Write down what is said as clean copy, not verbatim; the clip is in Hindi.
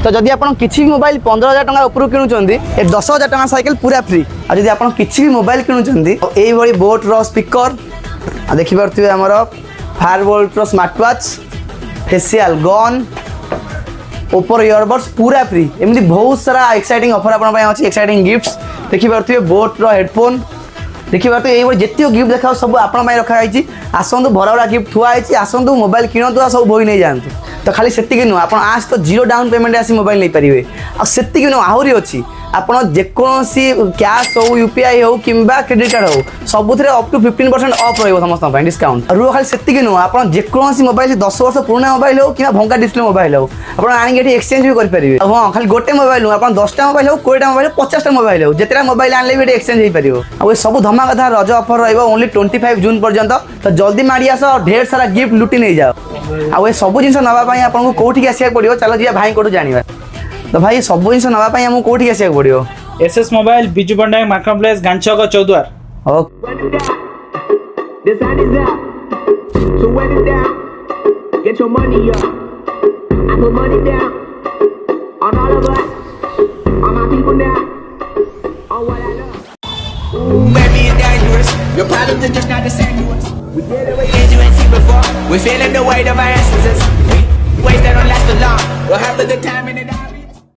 तो जदि आप किसी भी मोबाइल 15,000 टଙ୍କା ऊपर किणुचंदी ए 10,000 टଙ୍କା साइकिल पूरा फ्री। आ जदि आप किसी भी मोबाइल किणुचंदी एई भली बोट रो स्पीकर आ देखि परथिबे हमर फायरवोल्ट रो स्मार्ट वॉच फेशियल गन ऊपर इयरबड्स पूरा फ्री। एमती बहुत सारा एक्साइटिंग ऑफर आपन पय अछि एक्साइटिंग गिफ्ट्स देखि परथिबे बोट रो हेडफोन देखि परथिबे एई भली जेतियो गिफ्ट देखाओ सब आपन पय रखा आइछि। आसंतु भरावड़ा गिफ्ट थुआ आइछि आसंतु मोबाइल किणतु आ सब बोई नै जानतु। तो खाली सेतिक नु आपण आज तो 0 डाउन पेमेंट आसी मोबाइल नहीं पारिबे आ सेतिक नु आहुरी अछि आपण जेकोसी कैश हो यूपीआई हो किंबा क्रेडिट कार्ड हो सबुथरे अप टू 15% ऑफ रहइबो समस्त पय डिस्काउंट। रु खाली सेतिक नु आपण जेकोसी मोबाइल 10 वर्ष पुराना मोबाइल हो किबा भंगा डिस्प्ले मोबाइल हो आपण आनी एठी एक्सचेंज भी कर परिबे। हां खाली गोटे मोबाइल नु आपण 10 टा मोबाइल हो 20 टा मोबाइल 50 टा मोबाइल हो जेतेरा मोबाइल आनले भी एक्सचेंज होई परिबो। आ सब धमाका रज ऑफर रहइबो ओनली 25 जून पर्यंत। तो जल्दी मारी आस ढेर सारा गिफ्ट लुटी नहीं जाओ। आ सब जिन नापा आपको कौटी आसिया पड़ो चलो जी भाई को जाना। तो भाई सब जिन नापा आमको कौटी आसिया पड़ो एसएस मोबाइल बिजू पंडायक मार्केट प्लेस गांचक Choudwar. Your problems are just not the same to us. We did it with kids you ain't seen before. We're feeling the weight of our essences. We ways that don't last for long. We'll have a good time in it.